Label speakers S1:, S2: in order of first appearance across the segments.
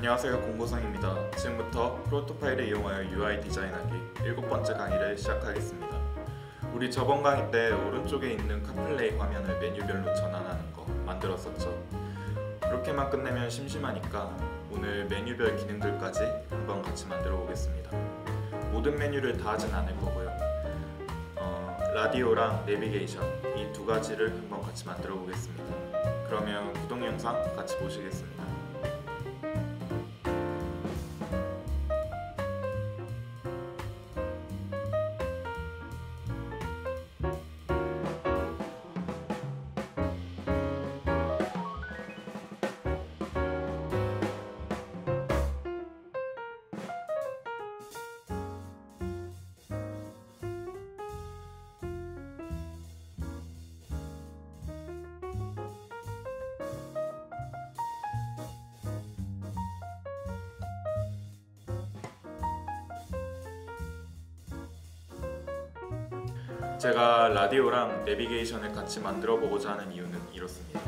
S1: 안녕하세요, 공보상입니다. 지금부터 프로토파일을 이용하여 UI 디자인하기 7번째 강의를 시작하겠습니다. 우리 저번 강의 때 오른쪽에 있는 카플레이 화면을 메뉴별로 전환하는 거 만들었었죠. 그렇게만 끝내면 심심하니까 오늘 메뉴별 기능들까지 한번 같이 만들어 보겠습니다. 모든 메뉴를 다 하진 않을 거고요. 라디오랑 내비게이션 이 두 가지를 한번 같이 만들어 보겠습니다. 그러면 구독 영상 같이 보시겠습니다. 제가 라디오랑 내비게이션을 같이 만들어 보고자 하는 이유는 이렇습니다.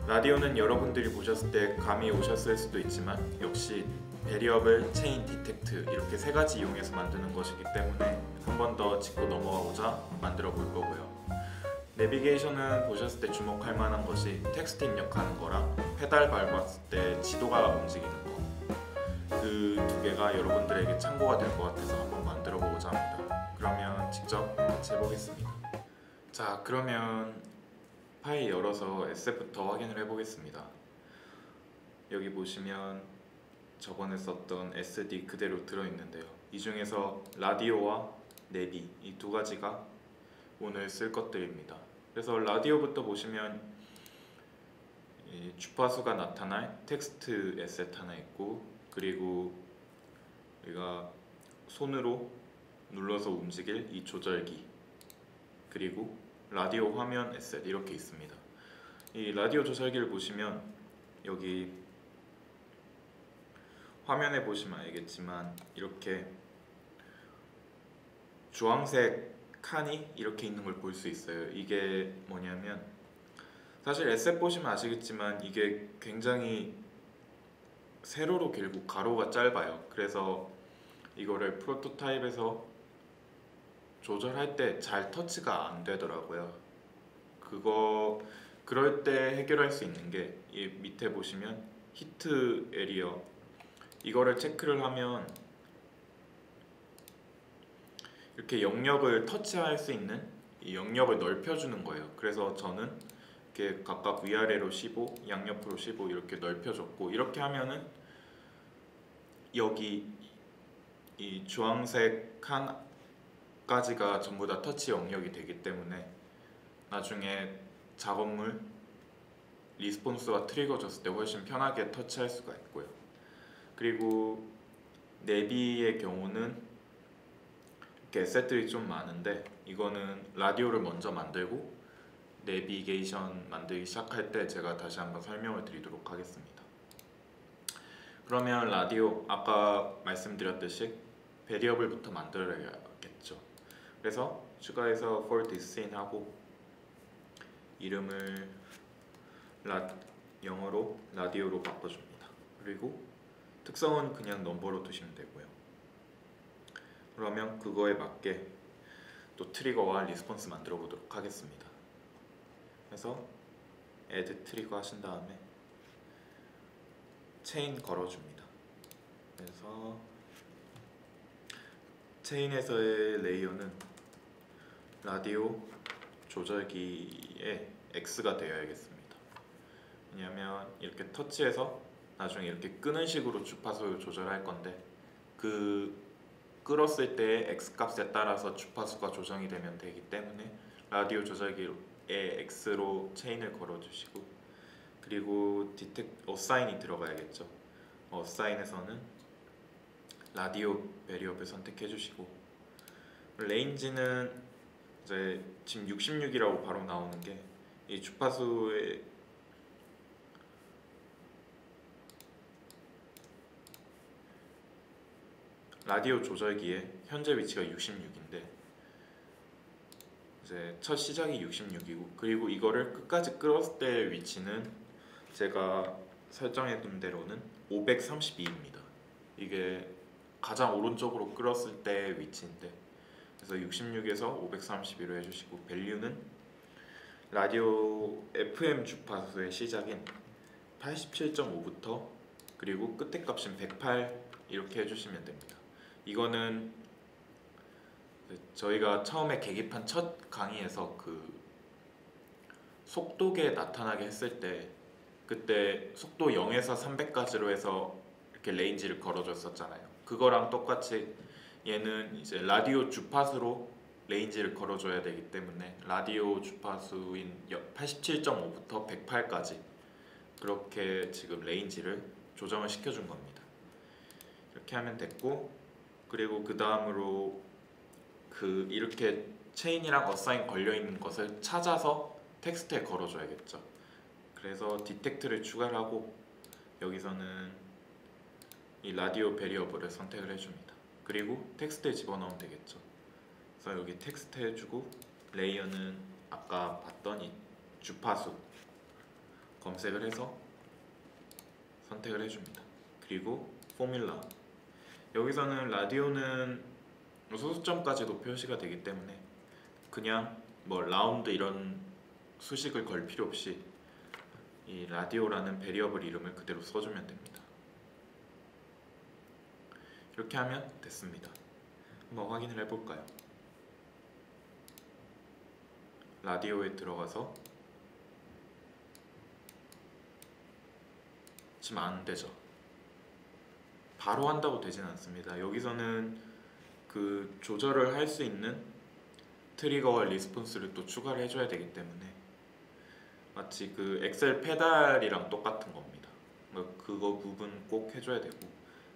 S1: 라디오는 여러분들이 보셨을 때 감이 오셨을 수도 있지만 역시 베리어블, 체인, 디텍트 이렇게 세 가지 이용해서 만드는 것이기 때문에 한 번 더 짚고 넘어가고자 만들어 볼 거고요. 내비게이션은 보셨을 때 주목할 만한 것이 텍스트 입력하는 거랑 페달 밟았을 때 지도가 움직이는 거, 그 두 개가 여러분들에게 참고가 될 것 같아서 한번 만들어 보고자 합니다. 그러면 직접 같이 해보겠습니다. 자, 그러면 파일 열어서 에셋부터 확인을 해보겠습니다. 여기 보시면 저번에 썼던 SD 그대로 들어있는데요. 이 중에서 라디오와 내비 이 두 가지가 오늘 쓸 것들입니다. 그래서 라디오부터 보시면 주파수가 나타날 텍스트 에셋 하나 있고, 그리고 우리가 손으로 눌러서 움직일 이 조절기, 그리고 라디오 화면 에셋 이렇게 있습니다. 이 라디오 조절기를 보시면 여기 화면에 보시면 알겠지만 이렇게 주황색 칸이 이렇게 있는 걸 볼 수 있어요. 이게 뭐냐면 사실 에셋 보시면 아시겠지만 이게 굉장히 세로로 길고 가로가 짧아요. 그래서 이거를 프로토타입에서 조절할 때 잘 터치가 안 되더라고요. 그럴 때 해결할 수 있는 게 이 밑에 보시면 히트 에리어, 이거를 체크를 하면 이렇게 영역을 터치할 수 있는 이 영역을 넓혀주는 거예요. 그래서 저는 이렇게 각각 위아래로 15, 양옆으로 15 이렇게 넓혀줬고, 이렇게 하면은 여기 이 주황색 칸까지가 전부 다 터치 영역이 되기 때문에 나중에 작업물 리스폰스가 트리거 줬을 때 훨씬 편하게 터치할 수가 있고요. 그리고 내비의 경우는 이렇게 에셋들이 좀 많은데, 이거는 라디오를 먼저 만들고 내비게이션 만들기 시작할 때 제가 다시 한번 설명을 드리도록 하겠습니다. 그러면 라디오 아까 말씀드렸듯이 베리어블부터 만들어야겠죠. 그래서 추가해서 for this in 하고 이름을 영어로 라디오로 바꿔줍니다. 그리고 특성은 그냥 넘버로 두시면 되고요. 그러면 그거에 맞게 또 트리거와 리스폰스 만들어 보도록 하겠습니다. 그래서 add 트리거 하신 다음에 체인 걸어줍니다. 그래서 체인에서의 레이어는 라디오 조절기에 X가 되어야겠습니다. 왜냐하면 이렇게 터치해서 나중에 이렇게 끄는 식으로 주파수 조절할 건데, 그 끌었을 때의 X 값에 따라서 주파수가 조정이 되면 되기 때문에 라디오 조절기에 X로 체인을 걸어주시고, 그리고 어사인이 들어가야겠죠. 어사인에서는 라디오 베리어블 선택해주시고, 레인지는 이제 지금 66이라고 바로 나오는 게 이 주파수의 라디오 조절기에 현재 위치가 66인데 이제 첫 시작이 66이고, 그리고 이거를 끝까지 끌었을 때의 위치는 제가 설정해둔 대로는 532입니다. 이게 가장 오른쪽으로 끌었을 때 위치인데, 그래서 66에서 532로 해주시고, 밸류는 라디오 FM 주파수의 시작인 87.5부터 그리고 끝에 값인 108 이렇게 해주시면 됩니다. 이거는 저희가 처음에 계기판 첫 강의에서 그 속도계 나타나게 했을 때, 그때 속도 0에서 300까지로 해서 이렇게 레인지를 걸어줬었잖아요. 그거랑 똑같이 얘는 이제 라디오 주파수로 레인지를 걸어줘야 되기 때문에 라디오 주파수인 87.5부터 108까지 그렇게 지금 레인지를 조정을 시켜준 겁니다. 이렇게 하면 됐고, 그리고 그 다음으로 그 이렇게 체인이랑 어사인 걸려있는 것을 찾아서 텍스트에 걸어줘야겠죠. 그래서 디텍트를 추가를 하고, 여기서는 이 라디오 베리어블을 선택을 해줍니다. 그리고 텍스트에 집어넣으면 되겠죠. 그래서 여기 텍스트 해주고, 레이어는 아까 봤던 이 주파수 검색을 해서 선택을 해줍니다. 그리고 포뮬라, 여기서는 라디오는 소수점까지도 표시가 되기 때문에 그냥 뭐 라운드 이런 수식을 걸 필요 없이 이 라디오라는 베리어블 이름을 그대로 써주면 됩니다. 이렇게 하면 됐습니다. 한번 확인을 해볼까요? 라디오에 들어가서 지금 안 되죠. 바로 한다고 되진 않습니다. 여기서는 그 조절을 할 수 있는 트리거와 리스폰스를 또 추가를 해줘야 되기 때문에 마치 그 엑셀 페달이랑 똑같은 겁니다. 그거 부분 꼭 해줘야 되고,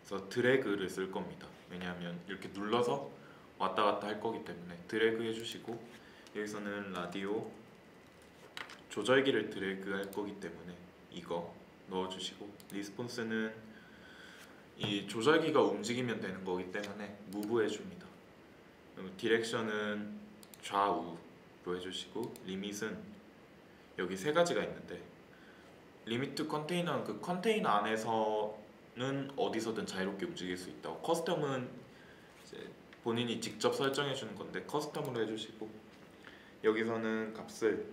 S1: 그래서 드래그를 쓸 겁니다. 왜냐하면 이렇게 눌러서 왔다 갔다 할 거기 때문에 드래그 해주시고, 여기서는 라디오 조절기를 드래그 할 거기 때문에 이거 넣어주시고, 리스폰스는 이 조절기가 움직이면 되는 거기 때문에 무브 해줍니다. 디렉션은 좌우로 해주시고, 리밋은 여기 세 가지가 있는데, 리미트 컨테이너는 그 컨테이너 안에서는 어디서든 자유롭게 움직일 수 있다고, 커스텀은 이제 본인이 직접 설정해 주는 건데 커스텀으로 해주시고, 여기서는 값을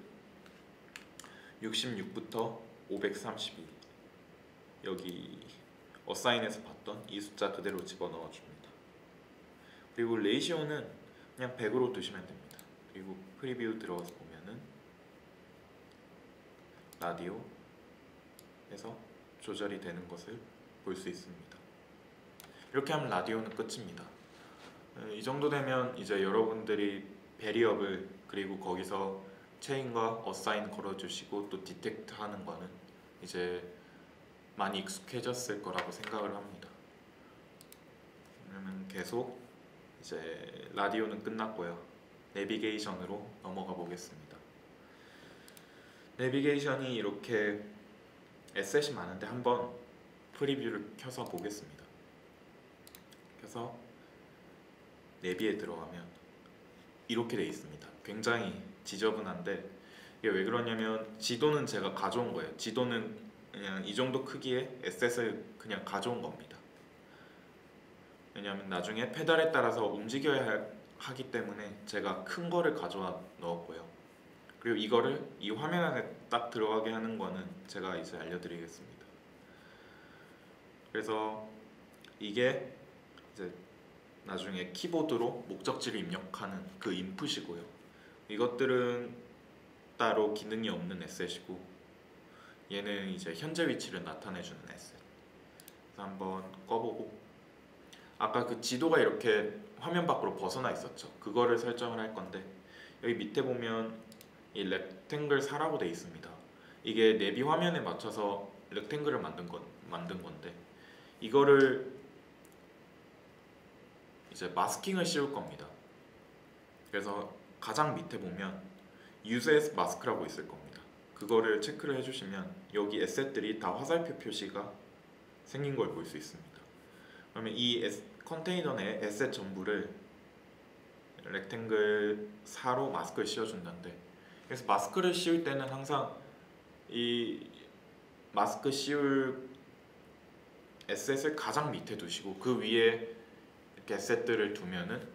S1: 66부터 532, 여기 어사인에서 봤던 이 숫자 그대로 집어넣어 줍니다. 그리고 레이시오는 그냥 100으로 두시면 됩니다. 그리고 프리뷰 들어가서 보면은 라디오 해서 조절이 되는 것을 볼 수 있습니다. 이렇게 하면 라디오는 끝입니다. 이 정도 되면 이제 여러분들이 베리어블 그리고 거기서 체인과 어사인 걸어주시고 또 디텍트 하는 거는 이제 많이 익숙해졌을 거라고 생각을 합니다. 그러면 계속 이제 라디오는 끝났고요. 내비게이션으로 넘어가 보겠습니다. 내비게이션이 이렇게 에셋이 많은데 한번 프리뷰를 켜서 보겠습니다. 켜서 내비에 들어가면 이렇게 돼 있습니다. 굉장히 지저분한데 이게 왜 그러냐면 지도는 제가 가져온 거예요. 지도는 그냥 이 정도 크기의 에셋을 그냥 가져온 겁니다. 왜냐하면 나중에 페달에 따라서 움직여야 하기 때문에 제가 큰 거를 가져와 넣었고요. 그리고 이거를 이 화면 안에 딱 들어가게 하는 거는 제가 이제 알려드리겠습니다. 그래서 이게 이제 나중에 키보드로 목적지를 입력하는 그 인풋이고요. 이것들은 따로 기능이 없는 에셋이고, 얘는 이제 현재 위치를 나타내주는 에셋. 그래서 한번 꺼보고, 아까 그 지도가 이렇게 화면 밖으로 벗어나 있었죠. 그거를 설정을 할 건데, 여기 밑에 보면 이 렉탱글 4라고 돼 있습니다. 이게 내비 화면에 맞춰서 렉탱글을 만든 건데, 이거를 이제 마스킹을 씌울 겁니다. 그래서 가장 밑에 보면 Use as Mask라고 있을 겁니다. 그거를 체크를 해주시면 여기 에셋들이 다 화살표 표시가 생긴 걸 볼 수 있습니다. 그러면 이 컨테이너 내 에셋 전부를 렉탱글 4로 마스크를 씌워준다는데, 그래서 마스크를 씌울 때는 항상 이 마스크 씌울 에셋을 가장 밑에 두시고 그 위에 이렇게 에셋들을 두면은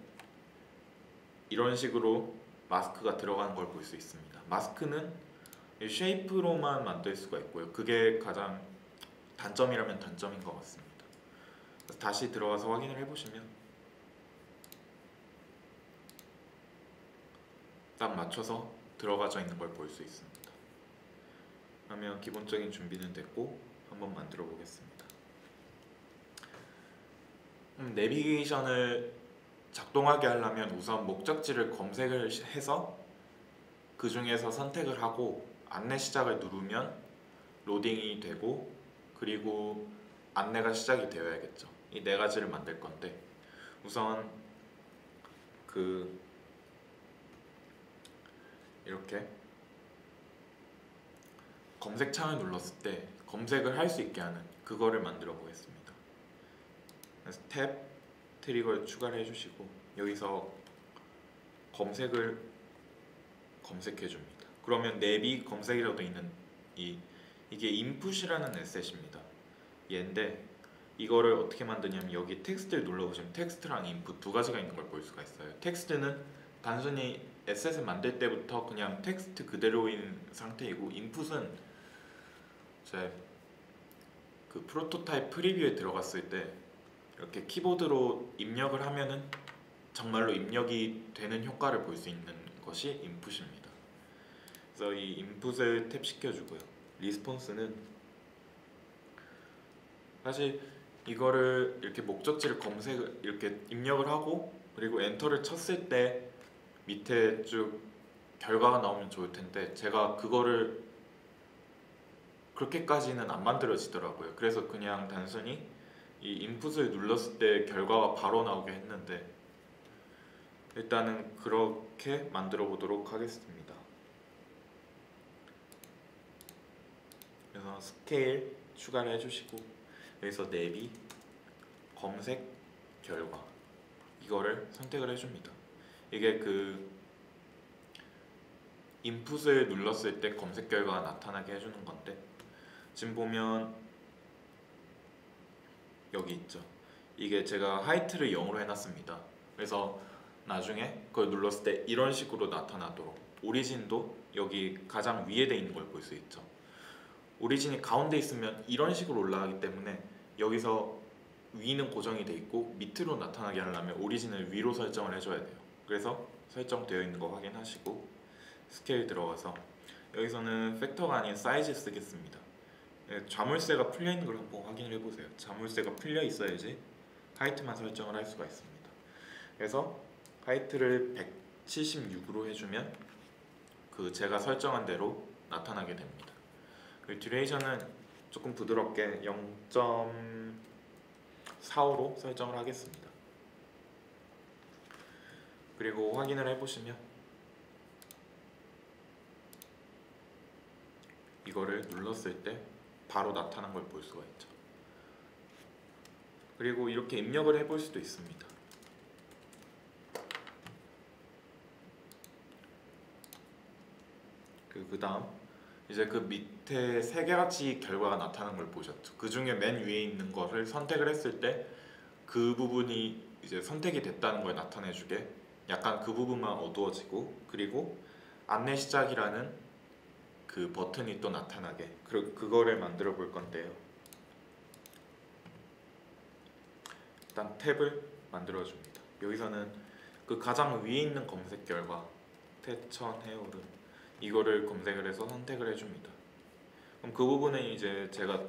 S1: 이런 식으로 마스크가 들어가는 걸 볼 수 있습니다. 마스크는 쉐이프로만 만들 수가 있고요. 그게 가장 단점이라면 단점인 것 같습니다. 그래서 다시 들어가서 확인을 해보시면 딱 맞춰서 들어가져 있는 걸 볼 수 있습니다. 그러면 기본적인 준비는 됐고 한번 만들어 보겠습니다. 내비게이션을 작동하게 하려면 우선 목적지를 검색을 해서 그 중에서 선택을 하고 안내 시작을 누르면 로딩이 되고 그리고 안내가 시작이 되어야겠죠. 이 네 가지를 만들 건데 우선 이렇게 검색창을 눌렀을 때 검색을 할 수 있게 하는 그거를 만들어 보겠습니다. 그래서 탭 트리거를 추가를 해주시고 여기서 검색을 검색해 줍니다. 그러면 내비 검색이라고 있는 이게 인풋이라는 에셋입니다. 얘인데 이거를 어떻게 만드냐면 여기 텍스트를 눌러보시면 텍스트랑 인풋 두 가지가 있는 걸 볼 수가 있어요. 텍스트는 단순히 에셋을 만들 때부터 그냥 텍스트 그대로인 상태이고 인풋은 제 그 프로토타입 프리뷰에 들어갔을 때 이렇게 키보드로 입력을 하면은 정말로 입력이 되는 효과를 볼 수 있는 것이 인풋입니다. 그래서 이 인풋을 탭 시켜주고요. 리스폰스는 사실 이거를 이렇게 목적지를 검색을 이렇게 입력을 하고 그리고 엔터를 쳤을 때 밑에 쭉 결과가 나오면 좋을 텐데 제가 그거를 그렇게까지는 안 만들어지더라고요. 그래서 그냥 단순히 이 인풋을 눌렀을 때 결과가 바로 나오게 했는데 일단은 그렇게 만들어 보도록 하겠습니다. 그래서 스케일 추가를 해주시고 여기서 내비 검색 결과 이거를 선택을 해줍니다. 이게 그 인풋을 눌렀을 때 검색 결과가 나타나게 해주는 건데 지금 보면 여기 있죠. 이게 제가 하이트를 0으로 해놨습니다. 그래서 나중에 그걸 눌렀을 때 이런 식으로 나타나도록 오리진도 여기 가장 위에 돼 있는 걸 볼 수 있죠. 오리진이 가운데 있으면 이런 식으로 올라가기 때문에 여기서 위는 고정이 돼 있고 밑으로 나타나게 하려면 오리진을 위로 설정을 해줘야 돼요. 그래서 설정되어 있는 거 확인하시고 스케일 들어가서 여기서는 팩터가 아닌 사이즈 쓰겠습니다. 자물쇠가 풀려 있는 걸 한번 확인을 해보세요. 자물쇠가 풀려 있어야지 하이트만 설정을 할 수가 있습니다. 그래서 하이트를 176으로 해주면 그 제가 설정한 대로 나타나게 됩니다. 그 듀레이션은 조금 부드럽게 0.45로 설정을 하겠습니다. 그리고 확인을 해보시면 이거를 눌렀을 때 바로 나타난 걸 볼 수가 있죠. 그리고 이렇게 입력을 해볼 수도 있습니다. 그 다음 이제 그 밑에 세 가지 결과가 나타나는 걸 보셨죠. 그 중에 맨 위에 있는 거를 선택을 했을 때 그 부분이 이제 선택이 됐다는 걸 나타내주게 약간 그 부분만 어두워지고 그리고 안내 시작이라는 그 버튼이 또 나타나게 그거를 만들어 볼 건데요. 일단 탭을 만들어 줍니다. 여기서는 그 가장 위에 있는 검색 결과 태천 헤어름 이거를 검색을 해서 선택을 해줍니다. 그럼 그 부분은 이제 제가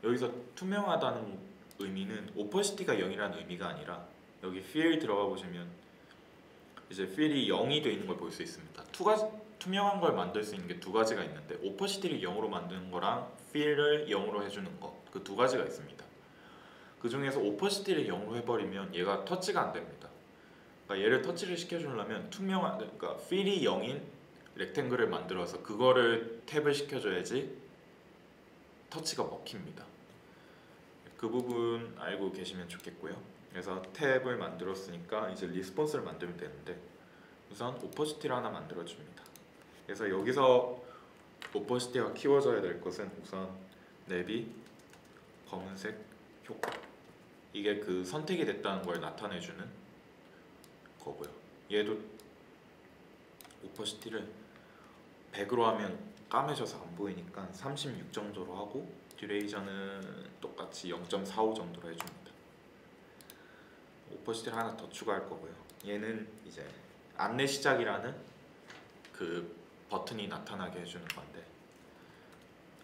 S1: 여기서 투명하다는 의미는 오퍼시티가 0이라는 의미가 아니라 여기 feel 들어가 보시면 이제 feel이 0이 되어 있는 걸 볼 수 있습니다. 투명한 걸 만들 수 있는 게 두 가지가 있는데 오퍼시티를 0으로 만드는 거랑 feel을 0으로 해주는 거 그 두 가지가 있습니다. 그 중에서 오퍼시티를 0으로 해버리면 얘가 터치가 안 됩니다. 그러니까 얘를 터치를 시켜주려면 그러니까 feel이 0인 렉탱글을 만들어서 그거를 탭을 시켜줘야지 터치가 먹힙니다. 그 부분 알고 계시면 좋겠고요. 그래서 탭을 만들었으니까 이제 리스폰스를 만들면 되는데 우선 오퍼시티를 하나 만들어줍니다. 그래서 여기서 오퍼시티가 키워져야 될 것은 우선 내비 검은색 효과, 이게 그 선택이 됐다는 걸 나타내주는 거고요. 얘도 오퍼시티를 100으로 하면 까매져서 안 보이니까 36 정도로 하고, 듀레이션은 똑같이 0.45 정도로 해줍니다. 오퍼시티를 하나 더 추가할 거고요. 얘는 이제 안내 시작이라는 그 버튼이 나타나게 해주는 건데,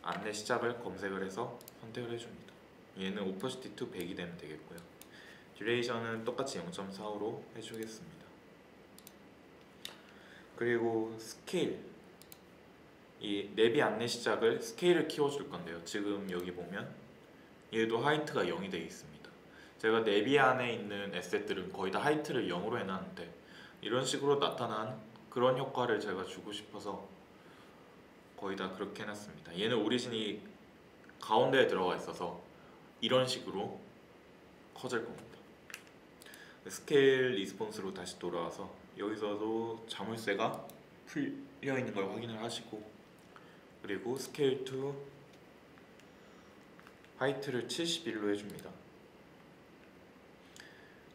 S1: 안내 시작을 검색을 해서 선택을 해줍니다. 얘는 오퍼시티 2 100이 되면 되겠고요. 듀레이션은 똑같이 0.45로 해주겠습니다. 그리고 스케일, 이 내비 안내 시작을 스케일을 키워줄 건데요. 지금 여기 보면 얘도 하이트가 0이 되어 있습니다. 제가 내비 안에 있는 에셋들은 거의 다 하이트를 0으로 해놨는데, 이런 식으로 나타난 그런 효과를 제가 주고 싶어서 거의 다 그렇게 해놨습니다. 얘는 오리진이 가운데에 들어가 있어서 이런 식으로 커질 겁니다. 스케일 리스폰스로 다시 돌아와서 여기서도 자물쇠가 풀려 있는 걸 확인을 하시고, 그리고 스케일 to 하이트를 71로 해줍니다.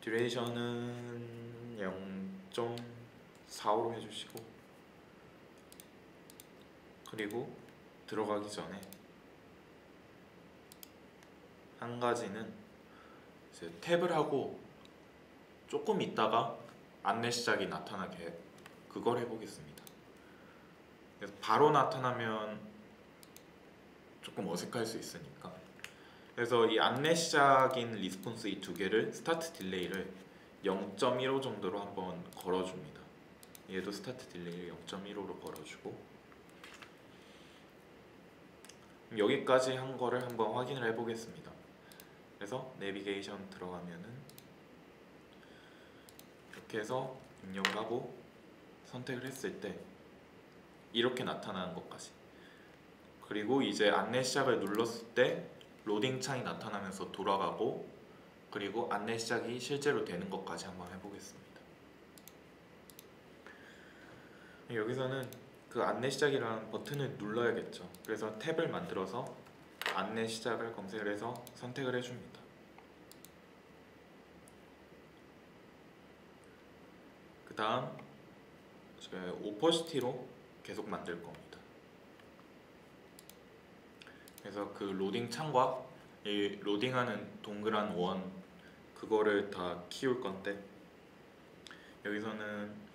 S1: 듀레이션은 0.45로 해주시고, 그리고 들어가기 전에 한 가지는 이제 탭을 하고 조금 있다가 안내 시작이 나타나게 그걸 해보겠습니다. 그래서 바로 나타나면 조금 어색할 수 있으니까, 그래서 이 안내 시작인 리스폰스 이 두 개를 스타트 딜레이를 0.15 정도로 한번 걸어줍니다. 얘도 스타트 딜레이를 0.15로 걸어주고, 여기까지 한 거를 한번 확인을 해보겠습니다. 그래서 내비게이션 들어가면은 이렇게 해서 입력을 하고 선택을 했을 때 이렇게 나타나는 것까지, 그리고 이제 안내 시작을 눌렀을 때 로딩 창이 나타나면서 돌아가고, 그리고 안내 시작이 실제로 되는 것까지 한번 해보겠습니다. 여기서는 그 안내 시작이라는 버튼을 눌러야겠죠. 그래서 탭을 만들어서 안내 시작을 검색을 해서 선택을 해줍니다. 그 다음 오퍼시티로 계속 만들 겁니다. 그래서 그 로딩 창과 이 로딩하는 동그란 원, 그거를 다 키울 건데, 여기서는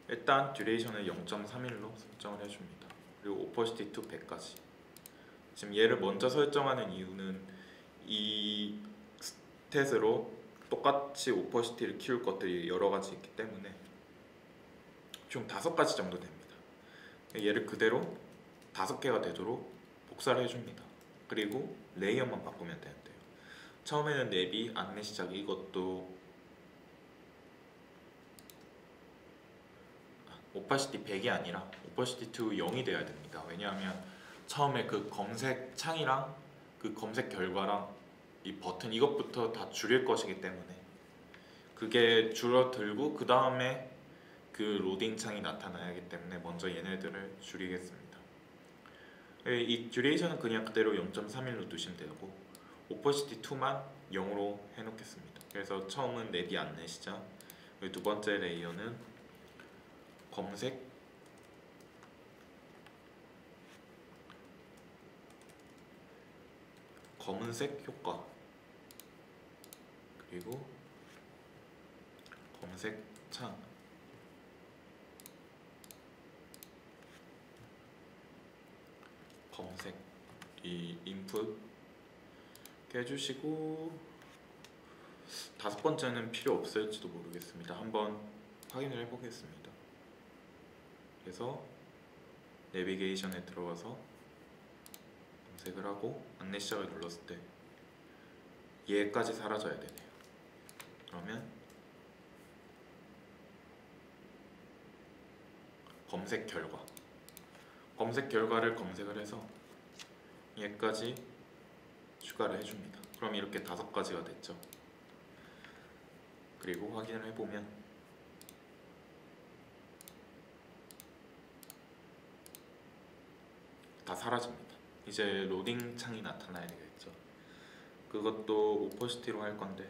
S1: 일단 듀레이션을 0.31로 설정을 해줍니다. 그리고 오퍼시티 to 100까지. 지금 얘를 먼저 설정하는 이유는 이 스탯으로 똑같이 오퍼시티를 키울 것들이 여러 가지 있기 때문에 총 5가지 정도 됩니다. 얘를 그대로 5개가 되도록 복사를 해줍니다. 그리고 레이어만 바꾸면 되는데요. 처음에는 내비, 안내 시작, 이것도 오퍼시티 100이 아니라 오퍼시티 2 0이 돼야 됩니다. 왜냐하면 처음에 그 검색 창이랑 그 검색 결과랑 이 버튼, 이것부터 다 줄일 것이기 때문에 그게 줄어들고 그 다음에 그 로딩 창이 나타나야 하기 때문에 먼저 얘네들을 줄이겠습니다. 이 듀레이션은 그냥 그대로 0.31로 두시면 되고, 오퍼시티 2만 0으로 해놓겠습니다. 그래서 처음은 내비 안내 시작, 두 번째 레이어는 검색 검은색 효과, 그리고 검색 창, 검색 이 인풋 해주시고, 5번째는 필요 없을지도 모르겠습니다. 한번 확인을 해보겠습니다. 그래서 내비게이션에 들어가서 검색을 하고 안내 시작을 눌렀을 때 얘까지 사라져야 되네요. 그러면 검색 결과를 검색을 해서 얘까지 추가를 해줍니다. 그럼 이렇게 5가지가 됐죠. 그리고 확인을 해보면 다 사라집니다. 이제 로딩 창이 나타나야 되겠죠. 그것도 오퍼시티로 할 건데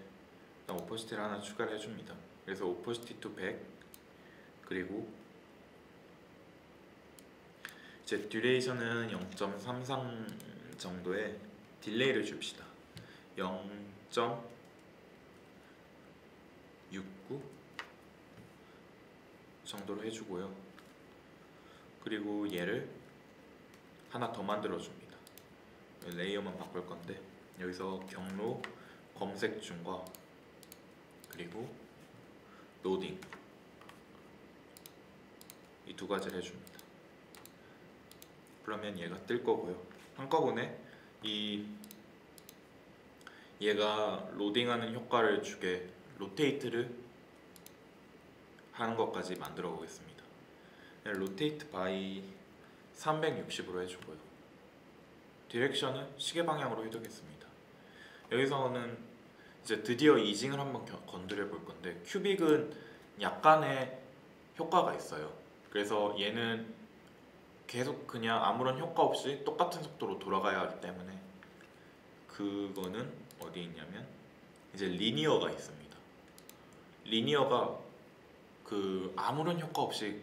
S1: 일단 오퍼시티를 하나 추가를 해줍니다. 그래서 오퍼시티 to 100 그리고 이제 듀레이션은 0.33 정도의 딜레이를 줍시다. 0.69 정도로 해주고요. 그리고 얘를 하나 더 만들어 줍니다. 레이어만 바꿀 건데 여기서 경로 검색 중과 그리고 로딩 이 두 가지를 해줍니다. 그러면 얘가 뜰 거고요. 한꺼번에 얘가 로딩하는 효과를 주게 로테이트를 하는 것까지 만들어 보겠습니다. 로테이트 바이 360으로 해주고요. 디렉션은 시계 방향으로 해두겠습니다. 여기서는 이제 드디어 이징을 한번 건드려 볼 건데 큐빅은 약간의 효과가 있어요. 그래서 얘는 계속 그냥 아무런 효과 없이 똑같은 속도로 돌아가야 하기 때문에 그거는 어디 있냐면 이제 리니어가 있습니다. 리니어가 그 아무런 효과 없이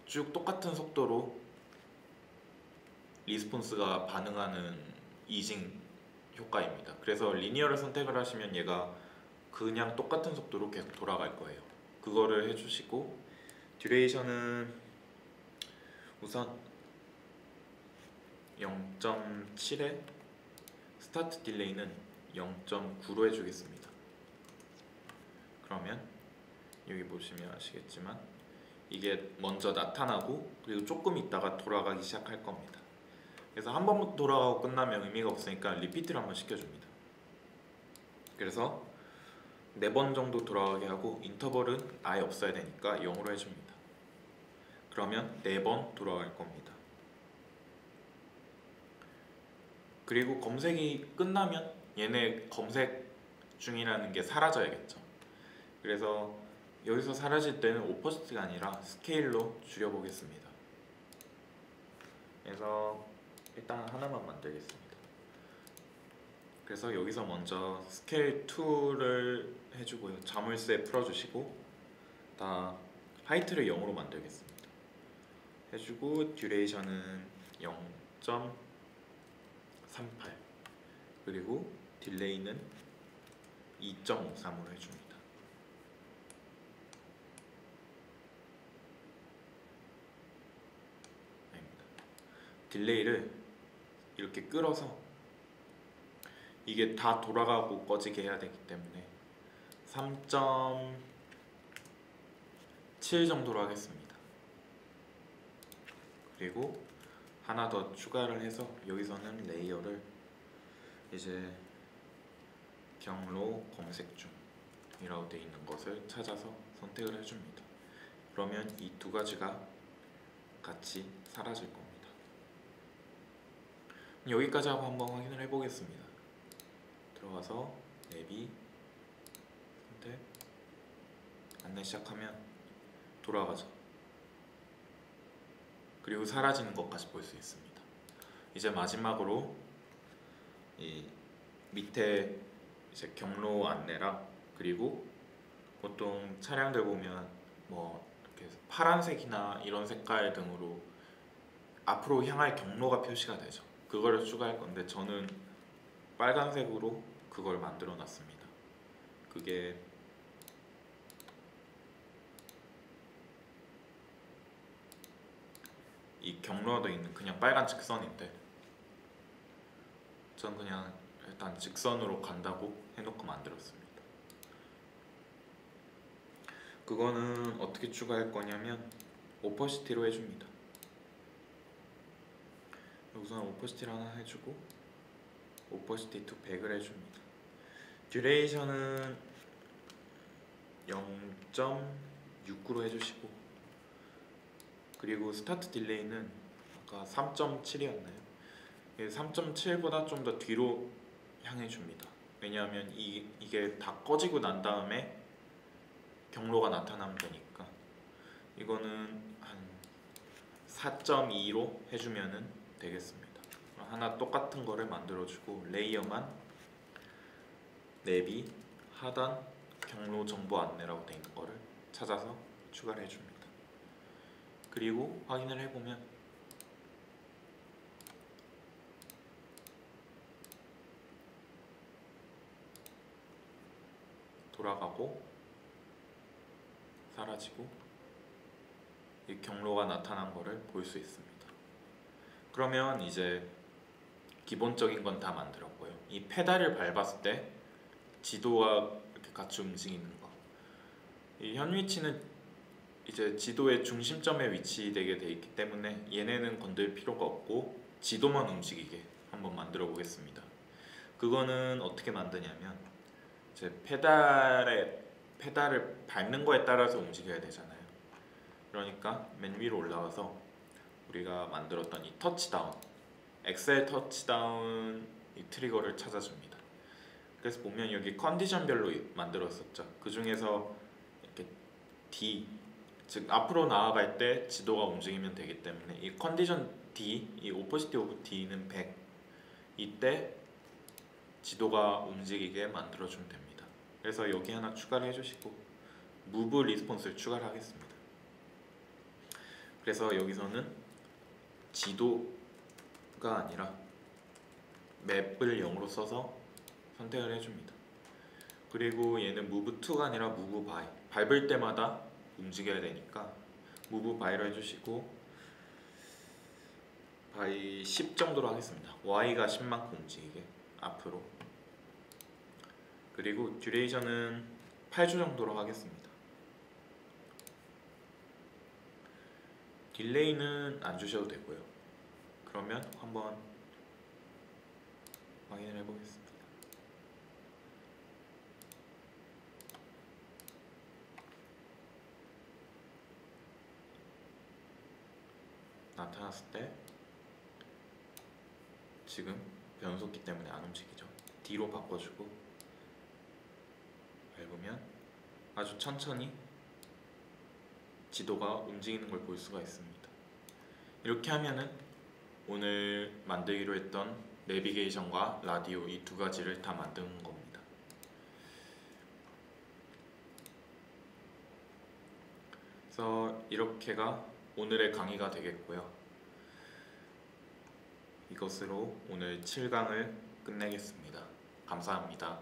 S1: 쭉 똑같은 속도로 리스폰스가 반응하는 이징 효과입니다. 그래서 리니어를 선택을 하시면 얘가 그냥 똑같은 속도로 계속 돌아갈 거예요. 그거를 해주시고 듀레이션은 우선 0.7에 스타트 딜레이는 0.9로 해주겠습니다. 그러면 여기 보시면 아시겠지만 이게 먼저 나타나고 그리고 조금 있다가 돌아가기 시작할 겁니다. 그래서 한 번 돌아가고 끝나면 의미가 없으니까 리피트를 한번 시켜줍니다. 그래서 4번 정도 돌아가게 하고 인터벌은 아예 없어야 되니까 0으로 해줍니다. 그러면 4번 돌아갈 겁니다. 그리고 검색이 끝나면 얘네 검색 중이라는 게 사라져야겠죠. 그래서 여기서 사라질 때는 오퍼시티가 아니라 스케일로 줄여보겠습니다. 그래서 일단 하나만 만들겠습니다. 그래서 여기서 먼저 스케일 2를 해주고요. 자물쇠 풀어주시고 다 하이트를 0으로 만들겠습니다. 해주고 듀레이션은 0.38 그리고 딜레이는 2.53으로 해줍니다. 아닙니다. 딜레이를 이렇게 끌어서 이게 다 돌아가고 꺼지게 해야 되기 때문에 3.7 정도로 하겠습니다. 그리고 하나 더 추가를 해서 여기서는 레이어를 이제 경로 검색 중이라고 되어 있는 것을 찾아서 선택을 해줍니다. 그러면 이 두 가지가 같이 사라질 겁니다. 여기까지 하고 한번 확인을 해보겠습니다. 들어가서 내비 선택 안내 시작하면 돌아가죠. 그리고 사라지는 것까지 볼 수 있습니다. 이제 마지막으로 이 밑에 이제 경로 안내랑 그리고 보통 차량들 보면 뭐 이렇게 파란색이나 이런 색깔 등으로 앞으로 향할 경로가 표시가 되죠. 그거를 추가할 건데 저는 빨간색으로 그걸 만들어 놨습니다. 그게 이 경로가 되어 있는 그냥 빨간 직선인데 전 그냥 일단 직선으로 간다고 해놓고 만들었습니다. 그거는 어떻게 추가할 거냐면 오퍼시티로 해줍니다. 우선 오퍼시티를 하나 해주고 오퍼시티 to 100을 해줍니다. 듀레이션은 0.69로 해주시고 그리고 스타트 딜레이는 아까 3.7이었나요? 3.7보다 좀 더 뒤로 향해 줍니다. 왜냐하면 이게 다 꺼지고 난 다음에 경로가 나타나면 되니까 이거는 한 4.2로 해주면은 되겠습니다. 하나 똑같은 거를 만들어주고 레이어만 내비 하단 경로 정보 안내라고 되어 있는 거를 찾아서 추가를 해줍니다. 그리고 확인을 해보면 돌아가고 사라지고 이 경로가 나타난 거를 볼 수 있습니다. 그러면 이제 기본적인 건 다 만들었고요. 이 페달을 밟았을 때 지도가 이렇게 같이 움직이는 거. 이 현 위치는 이제 지도의 중심점에 위치되게 돼 있기 때문에 얘네는 건들 필요가 없고 지도만 움직이게 한번 만들어 보겠습니다. 그거는 어떻게 만드냐면 이제 페달을 밟는 거에 따라서 움직여야 되잖아요. 그러니까 맨 위로 올라와서 우리가 만들었던 이 터치다운, 엑셀 터치다운 이 트리거를 찾아줍니다. 그래서 보면 여기 컨디션별로 만들었었죠. 그 중에서 이렇게 D, 즉 앞으로 나아갈 때 지도가 움직이면 되기 때문에 이 컨디션 D, 이 오퍼시티 오브 D는 100. 이때 지도가 움직이게 만들어주면 됩니다. 그래서 여기 하나 추가를 해주시고 무브 리스폰스를 추가를 하겠습니다. 그래서 여기서는 지도가 아니라 맵을 0으로 써서 선택을 해줍니다. 그리고 얘는 move to가 아니라 move by, 밟을 때마다 움직여야 되니까 move by로 해주시고 by 10 정도로 하겠습니다. y가 10만큼 움직이게 앞으로. 그리고 듀레이션은 8주 정도로 하겠습니다. 딜레이는 안 주셔도 되고요. 그러면 한번 확인을 해보겠습니다. 나타났을 때 지금 변속기 때문에 안 움직이죠. D로 바꿔주고 밟으면 아주 천천히 지도가 움직이는 걸 볼 수가 있습니다. 이렇게 하면은 오늘 만들기로 했던 내비게이션과 라디오 이 두 가지를 다 만드는 겁니다. 그래서 이렇게가 오늘의 강의가 되겠고요. 이것으로 오늘 7강을 끝내겠습니다. 감사합니다.